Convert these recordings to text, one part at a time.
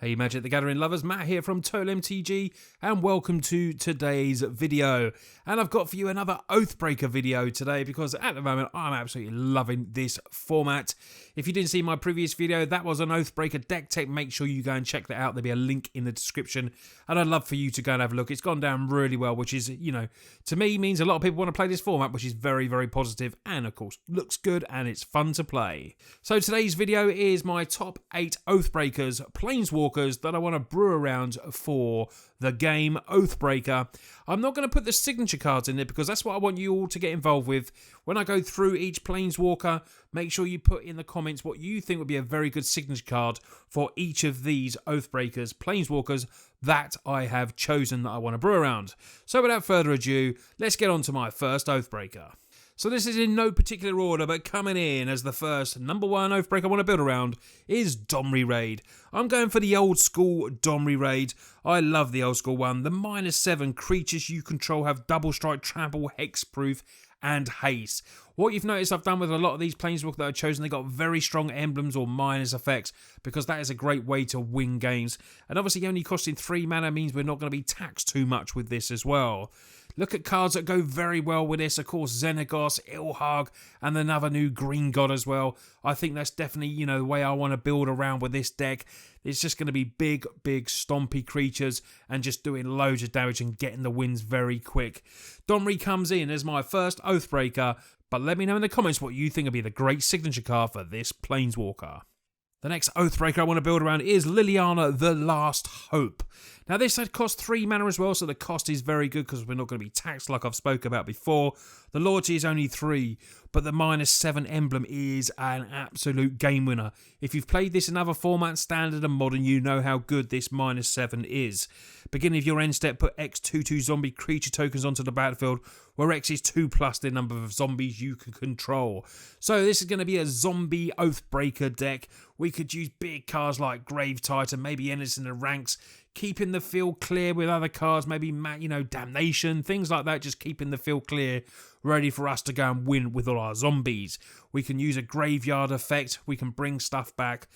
Hey Magic the Gathering lovers, Matt here from Total MTG and welcome to today's video. And I've got for you another Oathbreaker video today because at the moment I'm absolutely loving this format. If you didn't see my previous video, that was an Oathbreaker deck tech. Make sure you go and check that out. There'll be a link in the description and I'd love for you to go and have a look. It's gone down really well, which is, you know, to me means a lot of people want to play this format, which is very, very positive and of course looks good and it's fun to play. So today's video is my top 8 Oathbreakers, Planeswalkers that I want to brew around for the game Oathbreaker. I'm not going to put the signature cards in there because that's what I want you all to get involved with. When I go through each Planeswalker, make sure you put in the comments what you think would be a very good signature card for each of these Oathbreakers, Planeswalkers that I have chosen that I want to brew around. So without further ado, let's get on to my first Oathbreaker. So this is in no particular order, but coming in as the first number 1 Oathbreaker I want to build around is Domri Rade. I'm going for the old school Domri Rade. I love the old school one. The -7 creatures you control have double strike, trample, hexproof, and haste. What you've noticed I've done with a lot of these Planeswalkers that I've chosen, they've got very strong emblems or minus effects because that is a great way to win games. And obviously only costing 3 mana means we're not going to be taxed too much with this as well. Look at cards that go very well with this. Of course, Xenagos, Ilhag, and another new green god as well. I think that's definitely, you know, the way I want to build around with this deck. It's just going to be big, stompy creatures and just doing loads of damage and getting the wins very quick. Domri comes in as my first Oathbreaker, but let me know in the comments what you think would be the great signature card for this Planeswalker. The next Oathbreaker I want to build around is Liliana, the Last Hope. Now this had cost 3 mana as well, so the cost is very good because we're not going to be taxed like I've spoke about before. The loyalty is only 3, but the -7 emblem is an absolute game winner. If you've played this in other formats, standard and modern, you know how good this -7 is. Beginning of your end step, put X 2/2 zombie creature tokens onto the battlefield, where X is 2+ the number of zombies you can control. So this is going to be a zombie Oathbreaker deck. We could use big cards like Grave Titan, maybe Ennis in the ranks, keeping the field clear with other cards, maybe, you know, Damnation, things like that, just keeping the field clear, ready for us to go and win with all our zombies. We can use a graveyard effect, we can bring stuff back.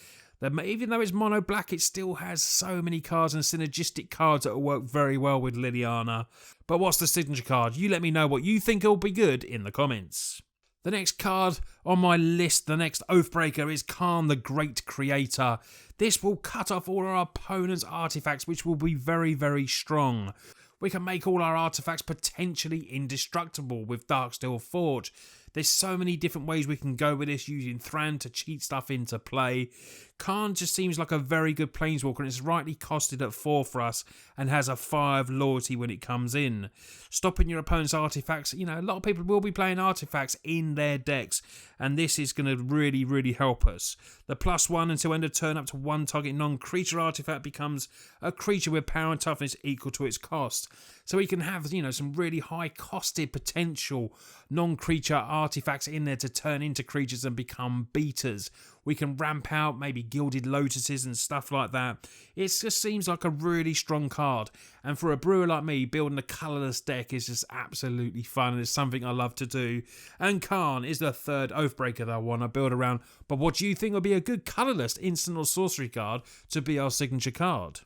Even though it's mono black, it still has so many cards and synergistic cards that will work very well with Liliana. But what's the signature card? You let me know what you think will be good in the comments. The next card on my list, the next Oathbreaker, is Karn, the Great Creator. This will cut off all our opponent's artifacts, which will be very, very strong. We can make all our artifacts potentially indestructible with Darksteel Forge. There's so many different ways we can go with this, using Thran to cheat stuff into play. Karn just seems like a very good Planeswalker and it's rightly costed at 4 for us and has a 5 loyalty when it comes in. Stopping your opponent's artifacts, you know, a lot of people will be playing artifacts in their decks and this is going to really, really help us. The +1 until end of turn up to 1 target non-creature artifact becomes a creature with power and toughness equal to its cost. So we can have, you know, some really high costed potential non-creature artifacts in there to turn into creatures and become beaters. We can ramp out maybe Gilded Lotuses and stuff like that. It just seems like a really strong card. And for a brewer like me, building a colourless deck is just absolutely fun. And it's something I love to do. And Karn is the third Oathbreaker that I want to build around. But what do you think would be a good colourless instant or sorcery card to be our signature card?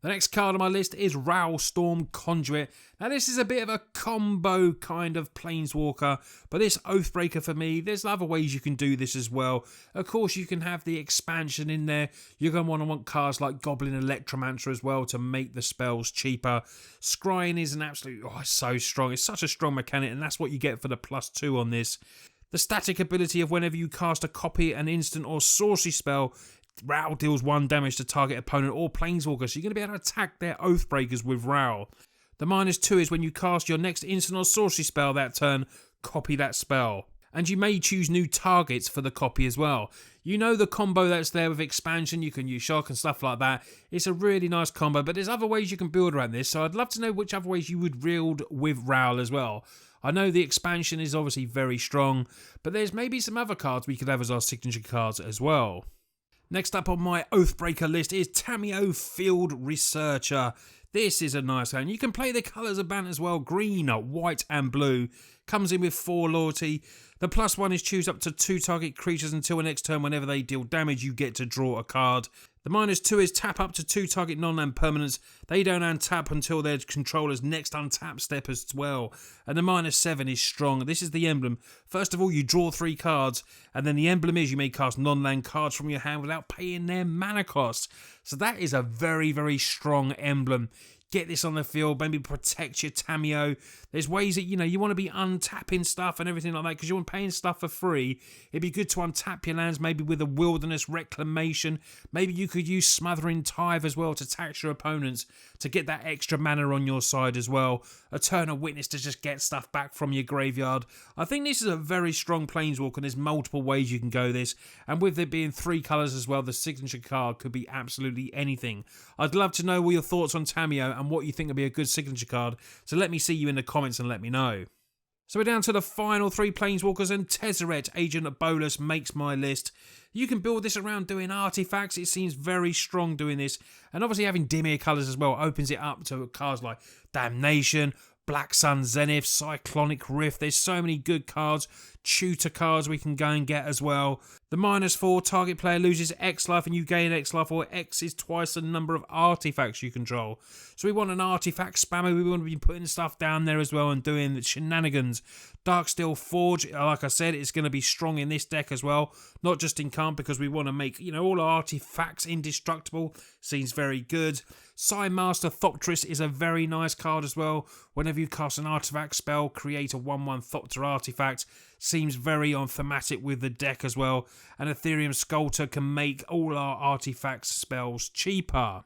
The next card on my list is Rau Storm Conjur. Now this is a bit of a combo kind of Planeswalker, but this Oathbreaker for me, there's other ways you can do this as well. Of course you can have the expansion in there. You're going to want cards like Goblin Electromancer as well to make the spells cheaper. Scrying is an absolute, it's so strong. It's such a strong mechanic and that's what you get for the +2 on this. The static ability of whenever you cast a copy, an instant or sorcery spell, Rau deals 1 damage to target opponent or Planeswalker, so you're going to be able to attack their Oathbreakers with Rau. The -2 is when you cast your next instant or sorcery spell that turn, copy that spell. And you may choose new targets for the copy as well. You know the combo that's there with expansion, you can use shock and stuff like that. It's a really nice combo, but there's other ways you can build around this, so I'd love to know which other ways you would build with Rau as well. I know the expansion is obviously very strong, but there's maybe some other cards we could have as our signature cards as well. Next up on my Oathbreaker list is Tamiyo, Field Researcher. This is a nice one. You can play the colours of Bant as well, green, white and blue. Comes in with 4 loyalty. The +1 is choose up to 2 target creatures until the next turn. Whenever they deal damage, you get to draw a card. The -2 is tap up to 2 target non-land permanents. They don't untap until their controller's next untap step as well. And the -7 is strong. This is the emblem. First of all, you draw 3 cards, and then the emblem is you may cast non-land cards from your hand without paying their mana cost. So that is a very, very strong emblem. Get this on the field, maybe protect your Tamiyo. There's ways that, you want to be untapping stuff and everything like that because you're paying stuff for free. It'd be good to untap your lands, maybe with a Wilderness Reclamation. Maybe you could use Smothering Tithe as well to tax your opponents to get that extra mana on your side as well. Eternal Witness to just get stuff back from your graveyard. I think this is a very strong Planeswalker, and there's multiple ways you can go this. And with there being 3 colours as well, the signature card could be absolutely anything. I'd love to know all your thoughts on Tamiyo and what you think would be a good signature card, so let me see you in the comments and let me know. So we're down to the final 3 Planeswalkers, and Tezzeret, Agent Bolas, makes my list. You can build this around doing artifacts. It seems very strong doing this, and obviously having Dimir colours as well opens it up to cards like Damnation, Black Sun Zenith, Cyclonic Rift. There's so many good cards. Tutor cards we can go and get as well. The -4, target player loses X life and you gain X life, or X is twice the number of artifacts you control. So we want an artifact spammer. We want to be putting stuff down there as well and doing the shenanigans. Darksteel Forge, like I said, it's going to be strong in this deck as well. Not just in Karn, because we want to make, all our artifacts indestructible. Seems very good. Master Thopterist is a very nice card as well. Whenever you cast an artifact spell, create a 1/1 Thopter artifact. Seems very on thematic with the deck as well. And Ethereum Sculptor can make all our artifact spells cheaper.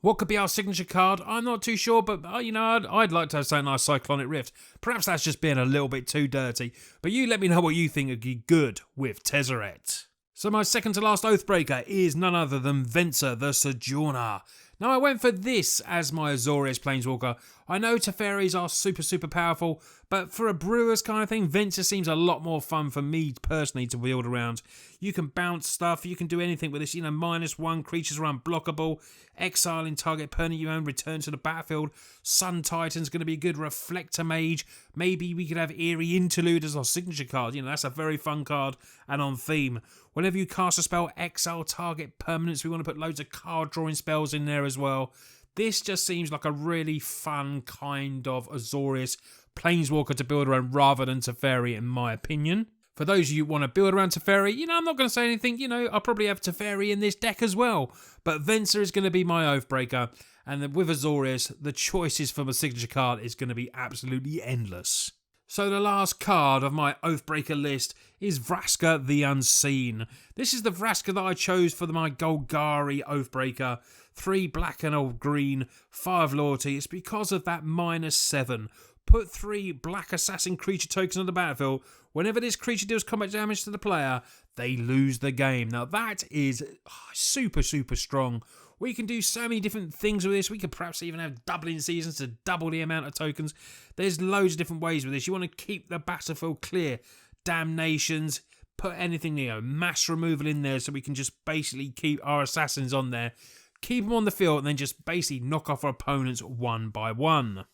What could be our signature card? I'm not too sure, but I'd like to have something like Cyclonic Rift. Perhaps that's just being a little bit too dirty. But you let me know what you think would be good with Tezzeret. So my second to last Oathbreaker is none other than Venser the Sojourner. Now I went for this as my Azorius Planeswalker. I know Teferis are super powerful, but for a Brewers kind of thing, Venser seems a lot more fun for me personally to build around. You can bounce stuff, you can do anything with this, -1, creatures are unblockable, exile in target permanent you own, return to the battlefield. Sun Titan's going to be a good Reflector Mage. Maybe we could have Eerie Interlude as our signature card. That's a very fun card and on theme. Whenever you cast a spell, exile target permanents. We want to put loads of card drawing spells in there as well. This just seems like a really fun kind of Azorius Planeswalker to build around rather than Teferi, in my opinion. For those of you who want to build around Teferi, I'm not going to say anything. I'll probably have Teferi in this deck as well. But Venser is going to be my Oathbreaker. And with Azorius, the choices for my signature card is going to be absolutely endless. So the last card of my Oathbreaker list is Vraska The Unseen. This is the Vraska that I chose for my Golgari Oathbreaker. 3 black and a green, 5 loyalty. It's because of that -7. Put 3 black assassin creature tokens on the battlefield. Whenever this creature deals combat damage to the player, they lose the game. Now that is super strong. We can do so many different things with this. We could perhaps even have doubling seasons to double the amount of tokens. There's loads of different ways with this. You want to keep the battlefield clear. Damnations, put anything, mass removal in there so we can just basically keep our assassins on there. Keep them on the field and then just basically knock off our opponents one by one.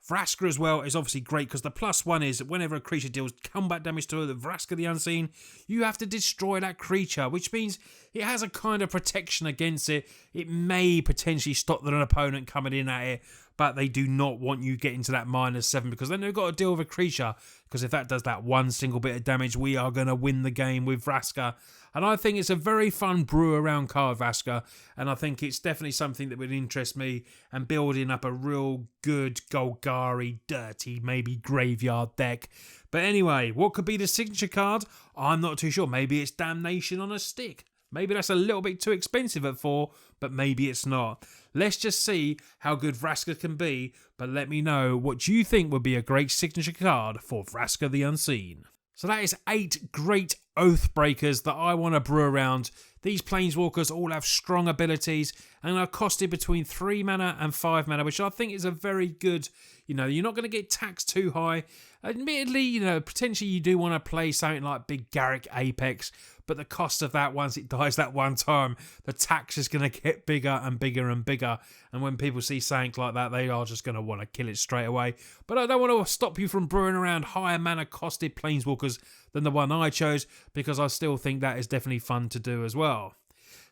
Vraska as well is obviously great because the +1 is that whenever a creature deals combat damage to the Frasca The Unseen, you have to destroy that creature, which means it has a kind of protection against it. It may potentially stop an opponent coming in at it, but they do not want you getting to that -7 because then they've got to deal with a creature. Because if that does that one single bit of damage, we are going to win the game with Vraska. And I think it's a very fun brew around card, Vraska. And I think it's definitely something that would interest me and building up a real good Golgari, dirty, maybe graveyard deck. But anyway, what could be the signature card? I'm not too sure. Maybe it's Damnation on a stick. Maybe that's a little bit too expensive at 4, but maybe it's not. Let's just see how good Vraska can be, but let me know what you think would be a great signature card for Vraska The Unseen. So that is 8 great Oathbreakers that I want to brew around. These Planeswalkers all have strong abilities and are costed between 3 mana and 5 mana, which I think is a very good, you're not going to get taxed too high. Admittedly, potentially you do want to play something like Big Garrick Apex, but the cost of that, once it dies that one time, the tax is going to get bigger and bigger and bigger. And when people see something like that, they are just going to want to kill it straight away. But I don't want to stop you from brewing around higher mana costed Planeswalkers than the one I chose, because I still think that is definitely fun to do as well.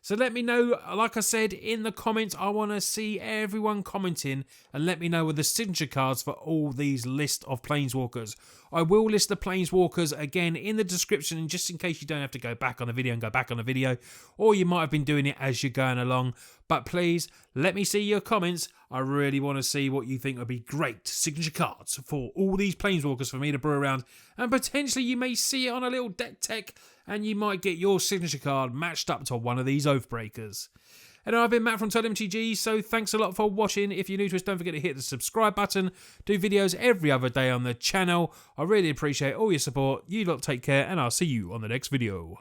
So let me know, like I said, in the comments. I want to see everyone commenting and let me know with the signature cards for all these list of Planeswalkers. I will list the Planeswalkers again in the description, and just in case you don't have to go back on the video and go back on the video, or you might have been doing it as you're going along. But please, let me see your comments. I really want to see what you think would be great signature cards for all these Planeswalkers for me to brew around. And potentially you may see it on a little deck tech, and you might get your signature card matched up to one of these Oathbreakers. And I've been Matt from TotalMTG, so thanks a lot for watching. If you're new to us, don't forget to hit the subscribe button. Do videos every other day on the channel. I really appreciate all your support. You lot take care, and I'll see you on the next video.